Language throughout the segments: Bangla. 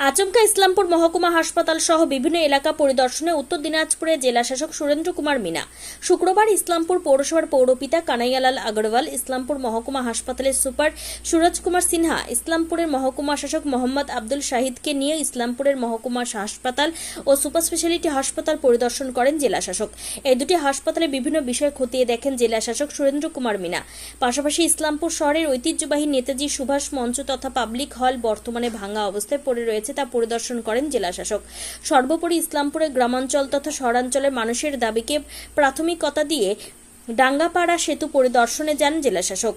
আচমকা ইসলামপুর মহকুমা হাসপাতাল সহ বিভিন্ন এলাকা পরিদর্শনে উত্তর দিনাজপুরের জেলা শাসক সুরেন্দ্র কুমার মিনা। শুক্রবার ইসলামপুর পৌরসভার পৌরপিতা কানাইয়ালাল আগরওয়াল, ইসলামপুর মহকুমা হাসপাতালের সুপার সুরজ কুমার সিনহা, ইসলামপুরের মহকুমা শাসক মোহাম্মদ আব্দুল শাহিদকে নিয়ে ইসলামপুরের মহকুমা হাসপাতাল ও সুপার স্পেশালিটি হাসপাতাল পরিদর্শন করেন জেলা শাসক। এই দুটি হাসপাতালে বিভিন্ন বিষয় খতিয়ে দেখেন জেলা শাসক সুরেন্দ্র কুমার মিনা। পাশাপাশি ইসলামপুর শহরের ঐতিহ্যবাহী নেতাজি সুভাষ মঞ্চ তথা পাবলিক হল বর্তমানে ভাঙা অবস্থায় পড়ে রয়েছে তা পরিদর্শন করেন জেলা শাসক। সর্বোপরি ইসলামপুরের গ্রামাঞ্চল তথা শহরাঞ্চলের মানুষের দাবিকে প্রাথমিকতা দিয়ে ডাঙ্গাপাড়া সেতু পরিদর্শনে যান জেলা শাসক।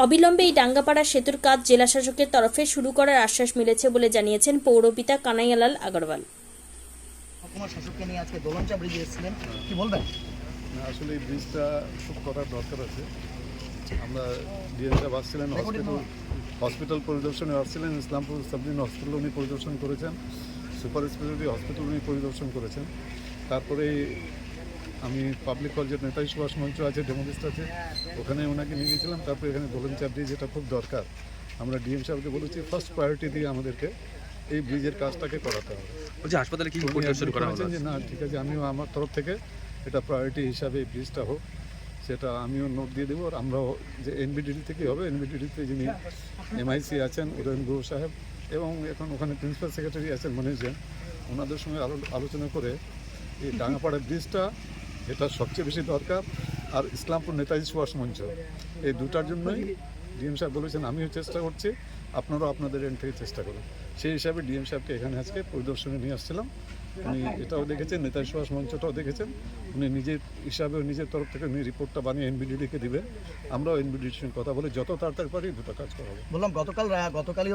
অবিলম্বে এই ডাঙ্গাপাড়া সেতুর কাজ জেলা শাসকের তরফে শুরু করার আশ্বাস মিলেছে বলে জানিয়েছেন পৌরপিতা কানাইয়ালাল আগরওয়াল। মহকুমা শাসককে নিয়ে আজকে দোলনচা ব্রিজে এসেছিলেন, কি বলবেন? আসলে এই ব্রিজটা খুব করার দরকার আছে। আমরা ডিএম সাহেব আসছিলেন, হসপিটাল পরিদর্শনে আসছিলেন, ইসলামপুর সাবডিভিশন হসপিটাল উনি পরিদর্শন করেছেন, সুপার স্পেশালিটি হসপিটাল উনি পরিদর্শন করেছেন। তারপরে আমি পাবলিক হল যে নেতাজি সুভাষ মঞ্চ আছে, ডেমোলিস্ট আছে, ওখানে ওনাকে নিয়ে গেছিলাম। তারপরে এখানে দোলনচা ব্রিজ, এটা খুব দরকার। আমরা ডিএম সাহেবকে বলেছি ফার্স্ট প্রায়োরিটি দিয়ে আমাদেরকে এই ব্রিজের কাজটাকে করাতে হবে। বলছি হাসপাতালে কি পরিদর্শন করা হলো? যে না, ঠিক আছে, আমিও আমার তরফ থেকে এটা প্রায়োরিটি হিসাবে এই ব্রিজটা হোক, সেটা আমিও নোট দিয়ে দেবো। আর আমরাও যে এনবিডিডি থেকে হবে, এনবিডিডিতে যিনি এমআইসি আছেন উদয়ন গুহ সাহেব এবং এখন ওখানে প্রিন্সিপাল সেক্রেটারি আছেন মনীষ জৈন, ওনাদের সঙ্গে আলোচনা করে এই ডাঙ্গাপাড়া ব্রিজটা, এটা সবচেয়ে বেশি দরকার। আর ইসলামপুর নেতাজি সুভাষ মঞ্চ, এই দুটার জন্যই ডিএম সাহেব বলেছেন আমিও চেষ্টা করছি, আপনারাও আপনাদের এন্ড থেকে চেষ্টা করুন। সেই হিসাবে ডিএম সাহেবকে এখানে আজকে পরিদর্শনে নিয়ে আসছিলাম। উনি এটাও দেখেছেন, নেতাজি সুভাষ মঞ্চটাও দেখেছেন। উনি নিজের হিসাবে নিজের তরফ থেকে উনি রিপোর্টটা বানিয়ে এনবিডিডিকে দিবেন। আমরাও এনবিডিডির সঙ্গে কথা বলে যত তাড়াতাড়ি পারি দুটো কাজ করাবো। বললাম গতকালই